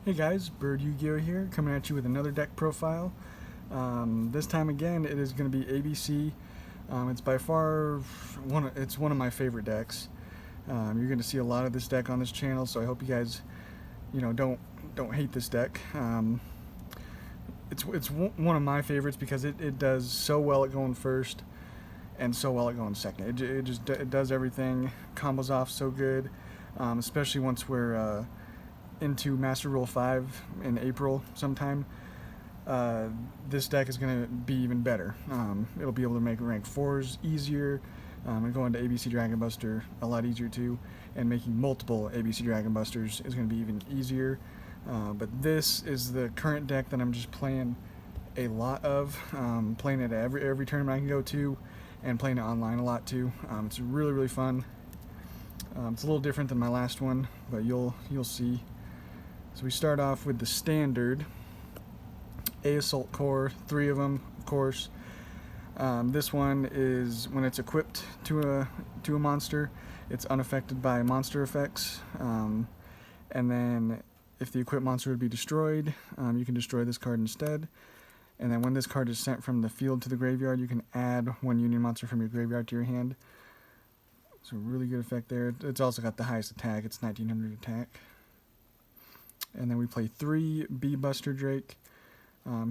Hey guys, Bird Yugioh here, coming at you with another deck profile. This time again, it is going to be ABC. It's by far it's one of my favorite decks. You're going to see a lot of this deck on this channel, so I hope you guys, don't hate this deck. It's one of my favorites because it does so well at going first and so well at going second. It does everything, combos off so good, especially once we're into Master Rule 5 in April sometime. This deck is going to be even better. It'll be able to make rank 4s easier, and go into ABC Dragon Buster a lot easier too, and making multiple ABC Dragon Busters is going to be even easier. But this is the current deck that I'm just playing a lot of, playing it at every tournament I can go to, and playing it online a lot too. It's really fun. It's a little different than my last one, but you'll see. So we start off with the standard A Assault Core, 3 of them, of course. This one is when it's equipped to a monster, it's unaffected by monster effects. And then if the equipped monster would be destroyed, you can destroy this card instead. And then when this card is sent from the field to the graveyard, you can add 1 Union monster from your graveyard to your hand. So really good effect there. It's also got the highest attack. It's 1900 attack. And then we play 3 B Buster Drake.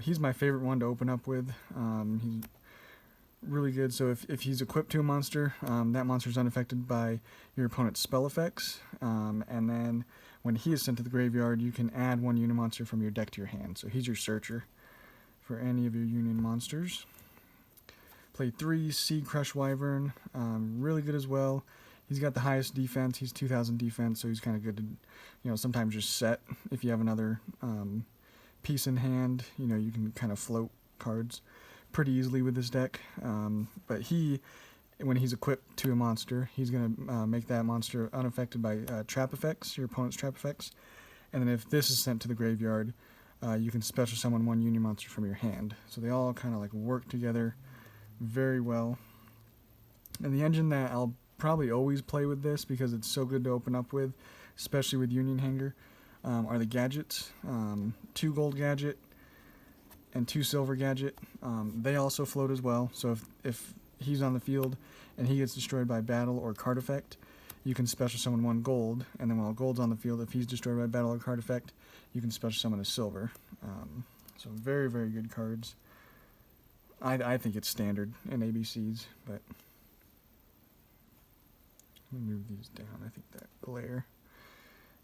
He's my favorite one to open up with. He's really good. So if he's equipped to a monster, that monster is unaffected by your opponent's spell effects. And then when he is sent to the graveyard, you can add 1 Union monster from your deck to your hand. So he's your searcher for any of your Union monsters. Play 3 Sea Crush Wyvern. Really good as well. He's got the highest defense. He's 2000 defense, so he's kind of good to, sometimes just set if you have another piece in hand. You can kind of float cards pretty easily with this deck. But when he's equipped to a monster, he's going to make that monster unaffected by trap effects, your opponent's trap effects. And then if this is sent to the graveyard, you can special summon 1 Union monster from your hand. So they all kind of like work together very well. And the engine that I'll probably always play with this because it's so good to open up with, especially with Union Hanger, are the gadgets. 2 gold gadget and 2 silver gadget. They also float as well, so if he's on the field and he gets destroyed by battle or card effect, you can special summon 1 gold, and then while gold's on the field, if he's destroyed by battle or card effect, you can special summon a silver. So very good cards. I think it's standard in ABCs, but let me move these down. I think that glare.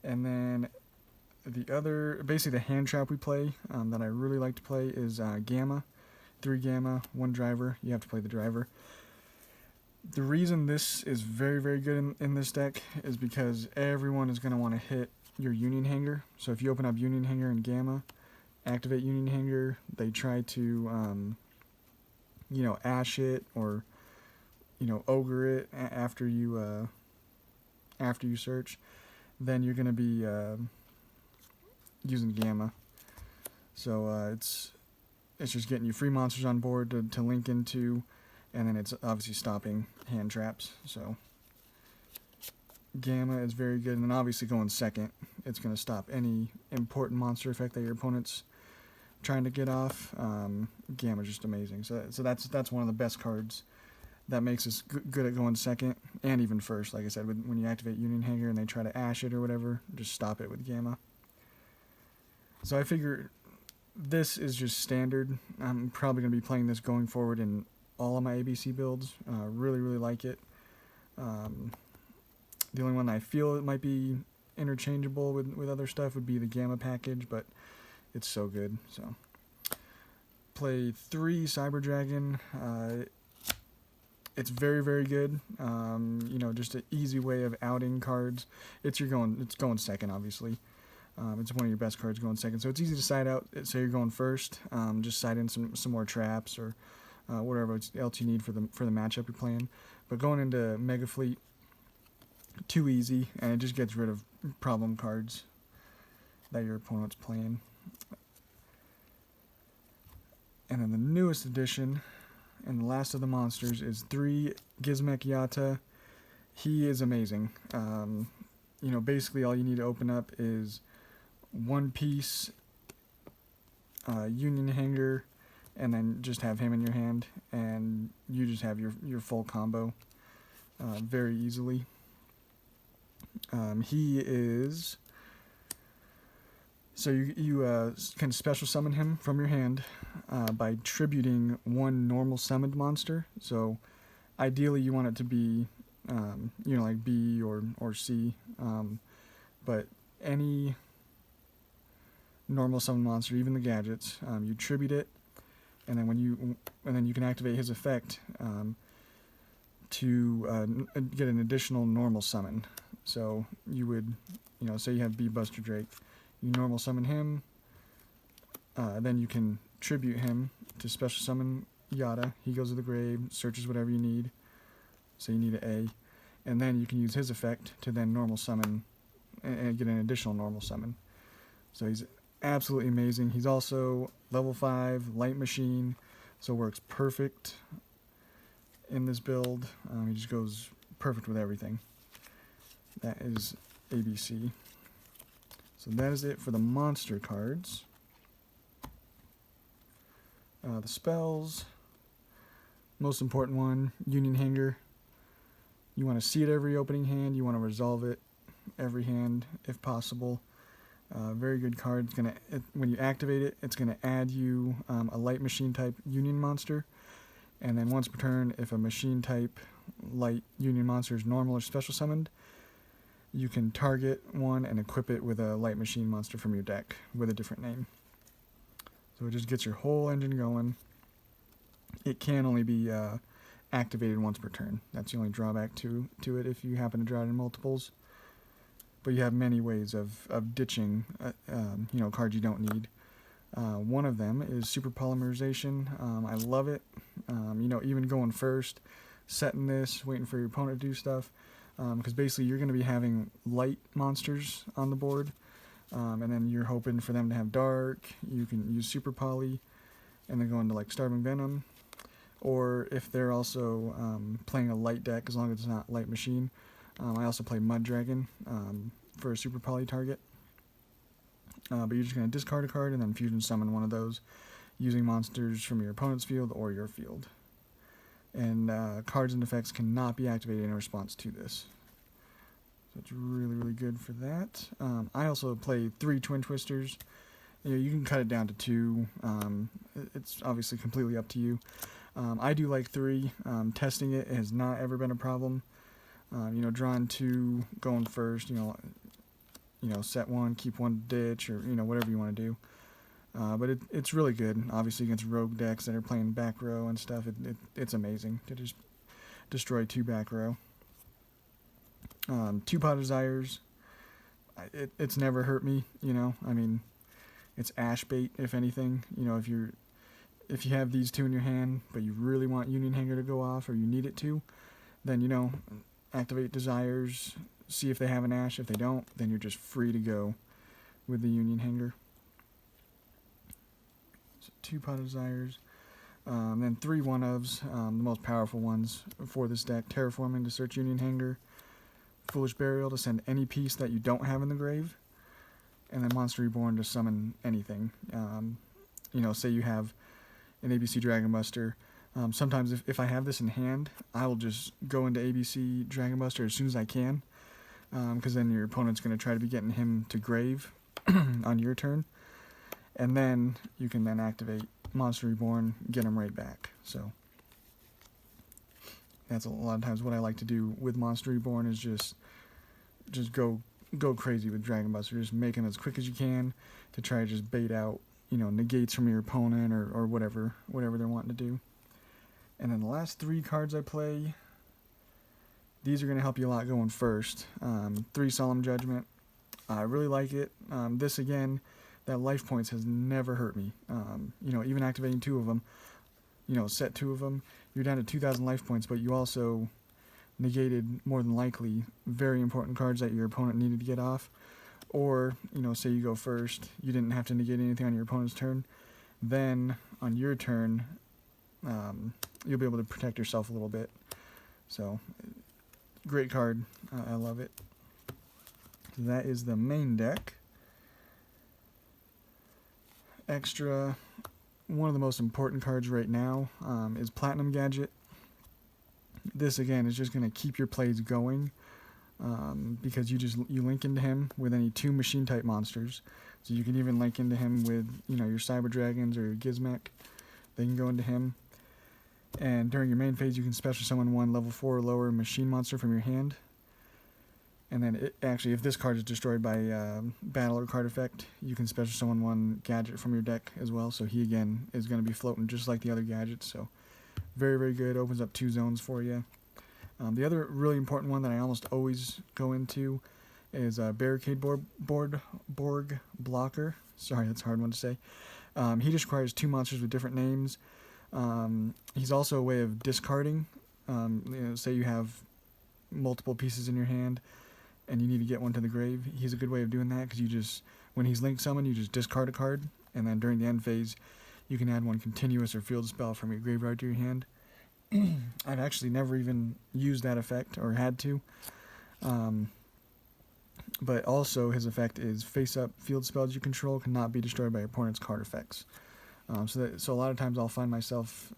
And then basically the hand trap we play, that I really like to play is Gamma. 3 Gamma, 1 driver. You have to play the driver. The reason this is very good in this deck is because everyone is going to want to hit your Union Hanger. So if you open up Union Hanger and Gamma, activate Union Hanger, they try to, ash it or, ogre it after you search, then you're going to be using Gamma. So it's just getting you free monsters on board to link into, and then it's obviously stopping hand traps. So Gamma is very good, and then obviously going second, it's going to stop any important monster effect that your opponent's trying to get off. Gamma is just amazing. So that's one of the best cards that makes us good at going second and even first. Like I said, when you activate Union Hanger and they try to ash it or whatever, just stop it with Gamma. So I figure this is just standard. I'm probably going to be playing this going forward in all of my ABC builds. Really like it. The only one I feel it might be interchangeable with other stuff would be the Gamma package, but it's so good. So play 3 Cyber Dragon. It's very good. Just an easy way of outing cards. It's going second, obviously. It's one of your best cards going second, so it's easy to side out. Say you're going first, just side in some more traps or whatever else you need for the matchup you're playing. But going into Mega Fleet, too easy, and it just gets rid of problem cards that your opponent's playing. And then the newest addition, and the last of the monsters, is 3 Gizmek Yata. He is amazing. Basically all you need to open up is one piece Union Hanger, and then just have him in your hand, and you just have your full combo very easily. He is... So you can special summon him from your hand by tributing one normal summoned monster. So ideally you want it to be, like B or C. But any normal summoned monster, even the gadgets, you tribute it, and then you can activate his effect to get an additional normal summon. So you would, say you have B Buster Drake. You normal summon him, then you can tribute him to special summon Yada. He goes to the grave, searches whatever you need. So you need an A. And then you can use his effect to then normal summon and get an additional normal summon. So he's absolutely amazing. He's also level 5, light machine, so works perfect in this build. He just goes perfect with everything. That is ABC. So that is it for the monster cards. The spells. Most important one, Union Hanger. You want to see it every opening hand. You want to resolve it every hand if possible. Very good card. When you activate it, it's going to add you a light machine type Union monster. And then once per turn, if a machine type light Union monster is normal or special summoned, you can target one and equip it with a light machine monster from your deck with a different name. So it just gets your whole engine going. It can only be activated once per turn. That's the only drawback to it if you happen to draw it in multiples. But you have many ways of ditching cards you don't need. One of them is super polymerization. I love it. Even going first, setting this, waiting for your opponent to do stuff. Because basically you're going to be having light monsters on the board, and then you're hoping for them to have dark. You can use super poly and then go into like Starving Venom, or if they're also playing a light deck, as long as it's not light machine. I also play Mud Dragon for a super poly target, but you're just going to discard a card and then fusion summon one of those using monsters from your opponent's field or your field. And cards and effects cannot be activated in response to this. So it's really, really good for that. I also play 3 Twin Twisters. You can cut it down to 2. It's obviously completely up to you. I do like 3. Testing it has not ever been a problem. Drawing 2, going first, set 1, keep 1 ditch, or, whatever you want to do. But it's really good, obviously, against rogue decks that are playing back row and stuff. It's amazing to just destroy 2 back row. 2 Pot Desires. It's never hurt me, it's ash bait, if anything. If you have these 2 in your hand, but you really want Union Hanger to go off, or you need it to, then, activate Desires, see if they have an ash. If they don't, then you're just free to go with the Union Hanger. 2 Pot Desires. Then 3 one-ofs, the most powerful ones for this deck. Terraforming to search Union Hanger. Foolish Burial to send any piece that you don't have in the grave. And then Monster Reborn to summon anything. Say you have an ABC Dragon Buster. Sometimes if I have this in hand, I will just go into ABC Dragon Buster as soon as I can. Because then your opponent's going to try to be getting him to grave on your turn. And then you can then activate Monster Reborn, get him right back. So that's a lot of times what I like to do with Monster Reborn is just go crazy with Dragon Buster. Just make him as quick as you can to try to just bait out, negates from your opponent or whatever they're wanting to do. And then the last 3 cards I play, these are going to help you a lot going first. 3 Solemn Judgment. I really like it. This again, that life points has never hurt me. Even activating 2 of them, set 2 of them, you're down to 2,000 life points, but you also negated, more than likely, very important cards that your opponent needed to get off. Or, say you go first, you didn't have to negate anything on your opponent's turn. Then, on your turn, you'll be able to protect yourself a little bit. So, great card. I love it. So that is the main deck. extra, one of the most important cards right now is Platinum Gadget. This again is just going to keep your plays going because you link into him with any 2 machine type monsters. So you can even link into him with your Cyber Dragons or your Gizmek. They can go into him. And during your main phase, you can special summon 1 level 4 or lower machine monster from your hand. And then actually, if this card is destroyed by battle or card effect, you can special summon 1 gadget from your deck as well. So he again is going to be floating just like the other gadgets. So very, very good. Opens up 2 zones for you. The other really important one that I almost always go into is Barricade Borg Blocker. Sorry, that's a hard one to say. He just requires 2 monsters with different names. He's also a way of discarding. Say you have multiple pieces in your hand and you need to get one to the grave. He's a good way of doing that because when he's link summoned, you just discard a card, and then during the end phase, you can add 1 continuous or field spell from your graveyard to your hand. I've actually never even used that effect or had to. But also his effect is face-up field spells you control cannot be destroyed by your opponent's card effects. So a lot of times I'll find myself,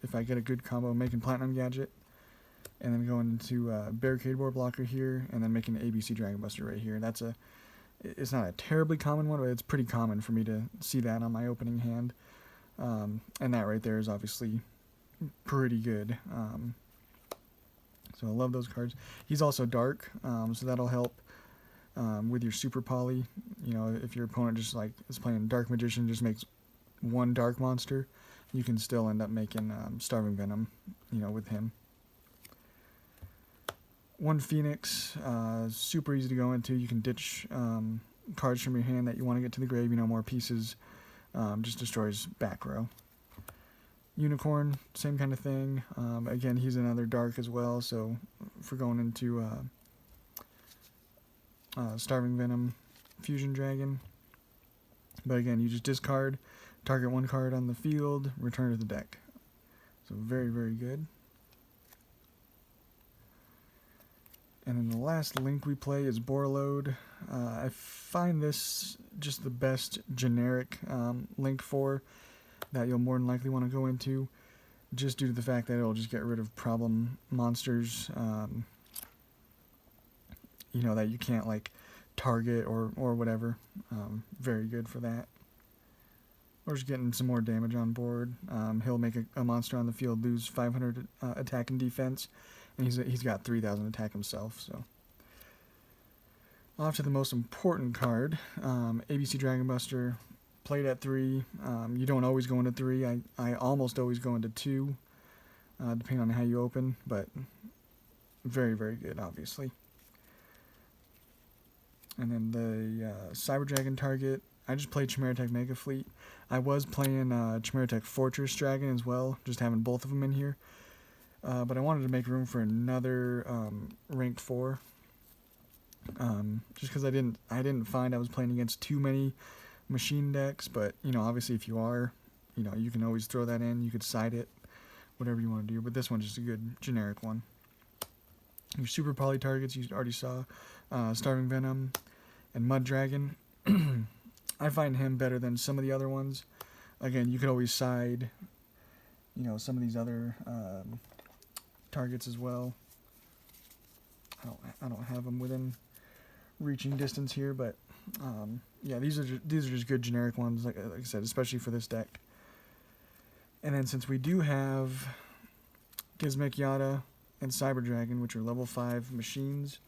if I get a good combo, making Platinum Gadget, and then going into Barricade Board Blocker here, and then making ABC Dragon Buster right here. It's not a terribly common one, but it's pretty common for me to see that on my opening hand. And that right there is obviously pretty good. So I love those cards. He's also dark, so that'll help with your Super Poly. If your opponent just is playing Dark Magician, just makes 1 dark monster, you can still end up making Starving Venom, with him. 1 Phoenix, super easy to go into. You can ditch cards from your hand that you want to get to the grave. More pieces, just destroys back row. Unicorn, same kind of thing. Again, he's another dark as well, so for going into Starving Venom, Fusion Dragon. But again, you just discard, target 1 card on the field, return to the deck. So very, very good. And then the last link we play is Borreload. I find this just the best generic link that you'll more than likely want to go into, just due to the fact that it'll just get rid of problem monsters, that you can't target or whatever. Very good for that. Or just getting some more damage on board. He'll make a monster on the field lose 500 attack and defense, and he's got 3,000 attack himself. So off to the most important card, ABC Dragon Buster. Played at 3. You don't always go into 3. I almost always go into 2, depending on how you open, but very, very good, obviously. And then the Cyber Dragon target, I just played Chimera Tech Mega Fleet. I was playing Chimera Tech Fortress Dragon as well, just having both of them in here. But I wanted to make room for another rank 4. Just because I didn't find I was playing against too many machine decks, but obviously if you are, you can always throw that in. You could side it, whatever you want to do, but this one's just a good generic one. Your Super Poly targets you already saw, Starving Venom and Mud Dragon. I find him better than some of the other ones. Again, you could always side some of these other targets as well. I don't have them within reaching distance here, but yeah, these are just good generic ones, like I said, especially for this deck. And then since we do have Gizmek Yada and Cyber Dragon, which are level 5 machines,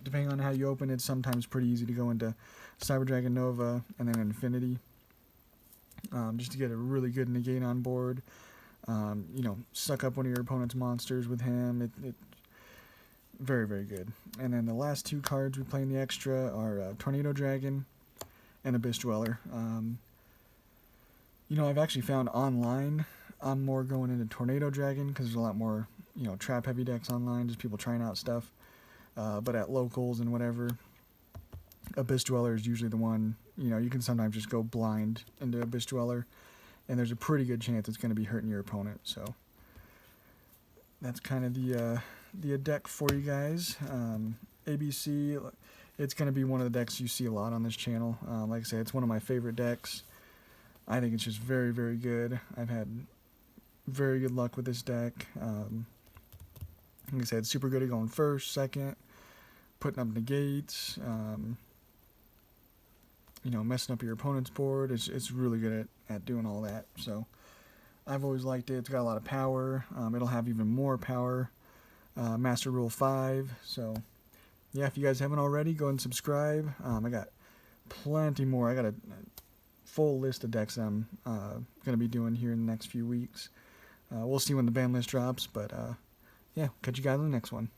depending on how you open, it's sometimes pretty easy to go into Cyber Dragon Nova and then Infinity, just to get a really good negate on board. Suck up one of your opponent's monsters with him. It very, very good. And then the last 2 cards we play in the extra are Tornado Dragon and Abyss Dweller. I've actually found online I'm more going into Tornado Dragon because there's a lot more, trap heavy decks online, just people trying out stuff. But at locals and whatever, Abyss Dweller is usually the one, you can sometimes just go blind into Abyss Dweller, and there's a pretty good chance it's going to be hurting your opponent. So that's kind of the deck for you guys. ABC, it's going to be one of the decks you see a lot on this channel. Like I said, it's one of my favorite decks. I think it's just very, very good. I've had very good luck with this deck. Like I said, super good at going first, second, putting up negates, messing up your opponent's board. It's really good at doing all that. So I've always liked it. It's got a lot of power. It'll have even more power. Master Rule 5. So yeah, if you guys haven't already, go and subscribe. I got plenty more. I got a full list of decks I'm going to be doing here in the next few weeks. We'll see when the ban list drops, but yeah, catch you guys on the next one.